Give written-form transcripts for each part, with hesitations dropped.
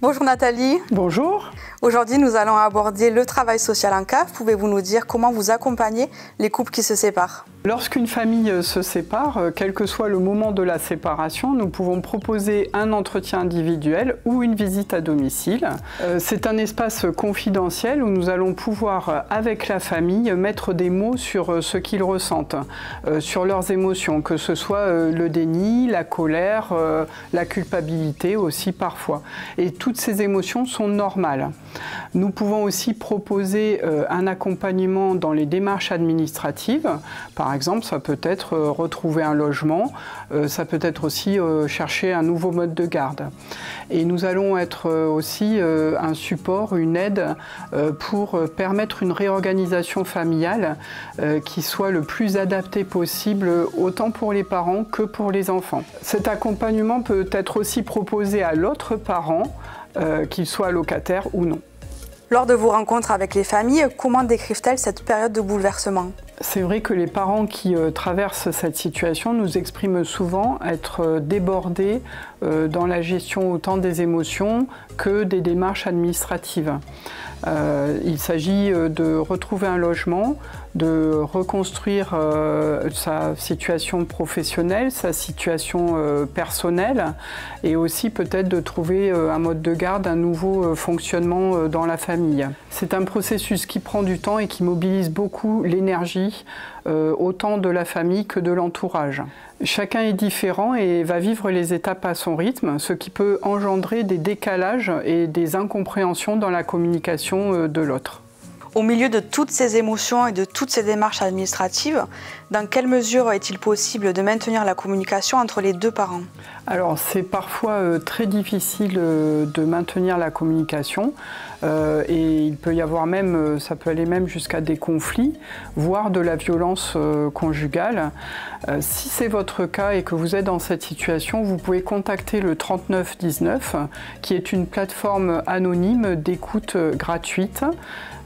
Bonjour Nathalie. Bonjour. Aujourd'hui, nous allons aborder le travail social en CAF. Pouvez-vous nous dire comment vous accompagnez les couples qui se séparent? Lorsqu'une famille se sépare, quel que soit le moment de la séparation, nous pouvons proposer un entretien individuel ou une visite à domicile. C'est un espace confidentiel où nous allons pouvoir, avec la famille, mettre des mots sur ce qu'ils ressentent, sur leurs émotions, que ce soit le déni, la colère, la culpabilité aussi parfois. Et toutes ces émotions sont normales. Nous pouvons aussi proposer un accompagnement dans les démarches administratives. Par exemple, ça peut être retrouver un logement, ça peut être aussi chercher un nouveau mode de garde. Et nous allons être aussi un support, une aide pour permettre une réorganisation familiale qui soit le plus adaptée possible, autant pour les parents que pour les enfants. Cet accompagnement peut être aussi proposé à l'autre parent, qu'il soit locataire ou non. Lors de vos rencontres avec les familles, comment décrivent-elles cette période de bouleversement? C'est vrai que les parents qui traversent cette situation nous expriment souvent être débordés dans la gestion autant des émotions que des démarches administratives. Il s'agit de retrouver un logement, de reconstruire sa situation professionnelle, sa situation personnelle et aussi peut-être de trouver un mode de garde, un nouveau fonctionnement dans la famille. C'est un processus qui prend du temps et qui mobilise beaucoup l'énergie autant de la famille que de l'entourage. Chacun est différent et va vivre les étapes à son rythme, ce qui peut engendrer des décalages et des incompréhensions dans la communication de l'autre. Au milieu de toutes ces émotions et de toutes ces démarches administratives, dans quelle mesure est-il possible de maintenir la communication entre les deux parents? Alors c'est parfois très difficile de maintenir la communication et il peut y avoir même, ça peut aller même jusqu'à des conflits, voire de la violence conjugale. Si c'est votre cas et que vous êtes dans cette situation, vous pouvez contacter le 3919 qui est une plateforme anonyme d'écoute gratuite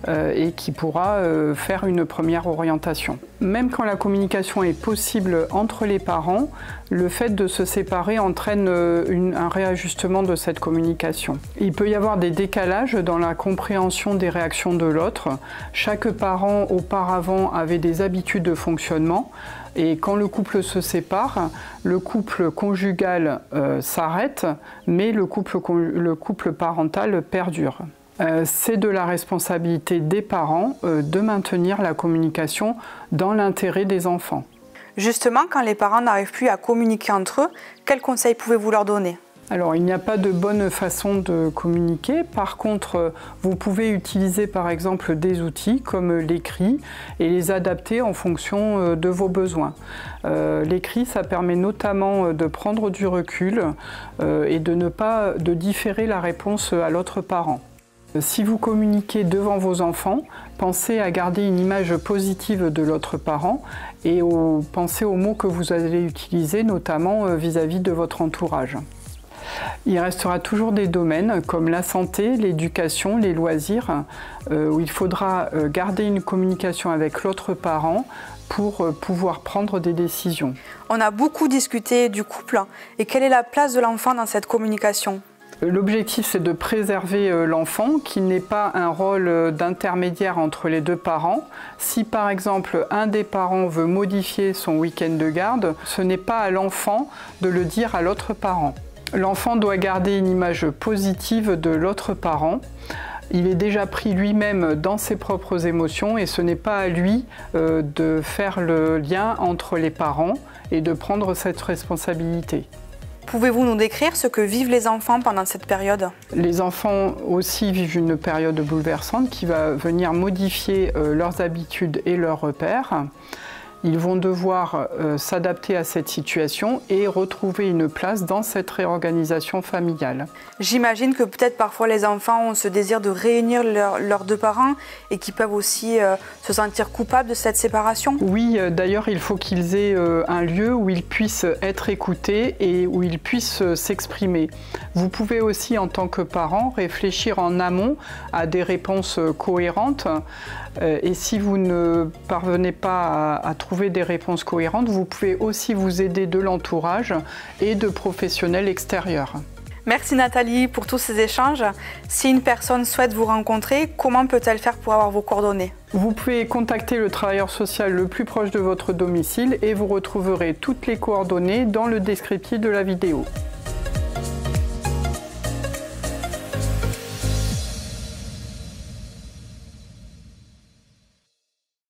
et qui pourra faire une première orientation. Même quand la communication est possible entre les parents, le fait de se séparer entraîne un réajustement de cette communication. Il peut y avoir des décalages dans la compréhension des réactions de l'autre. Chaque parent auparavant avait des habitudes de fonctionnement et quand le couple se sépare, le couple conjugal s'arrête, mais le couple parental perdure. C'est de la responsabilité des parents de maintenir la communication dans l'intérêt des enfants. Justement, quand les parents n'arrivent plus à communiquer entre eux, quels conseils pouvez-vous leur donner? Alors, il n'y a pas de bonne façon de communiquer. Par contre, vous pouvez utiliser par exemple des outils comme l'écrit et les adapter en fonction de vos besoins. L'écrit, ça permet notamment de prendre du recul et de ne pas différer la réponse à l'autre parent. Si vous communiquez devant vos enfants, pensez à garder une image positive de l'autre parent et pensez aux mots que vous allez utiliser, notamment vis-à-vis de votre entourage. Il restera toujours des domaines comme la santé, l'éducation, les loisirs, où il faudra garder une communication avec l'autre parent pour pouvoir prendre des décisions. On a beaucoup discuté du couple et quelle est la place de l'enfant dans cette communication? L'objectif, c'est de préserver l'enfant, qui n'ait pas un rôle d'intermédiaire entre les deux parents. Si par exemple un des parents veut modifier son week-end de garde, ce n'est pas à l'enfant de le dire à l'autre parent. L'enfant doit garder une image positive de l'autre parent. Il est déjà pris lui-même dans ses propres émotions et ce n'est pas à lui de faire le lien entre les parents et de prendre cette responsabilité. Pouvez-vous nous décrire ce que vivent les enfants pendant cette période? Les enfants aussi vivent une période bouleversante qui va venir modifier leurs habitudes et leurs repères. Ils vont devoir s'adapter à cette situation et retrouver une place dans cette réorganisation familiale. J'imagine que peut-être parfois les enfants ont ce désir de réunir leurs deux parents et qui peuvent aussi se sentir coupables de cette séparation. Oui, d'ailleurs il faut qu'ils aient un lieu où ils puissent être écoutés et où ils puissent s'exprimer. Vous pouvez aussi en tant que parent réfléchir en amont à des réponses cohérentes et si vous ne parvenez pas à trouver des réponses cohérentes, vous pouvez aussi vous aider de l'entourage et de professionnels extérieurs. Merci Nathalie pour tous ces échanges. Si une personne souhaite vous rencontrer, comment peut-elle faire pour avoir vos coordonnées? Vous pouvez contacter le travailleur social le plus proche de votre domicile et vous retrouverez toutes les coordonnées dans le descriptif de la vidéo.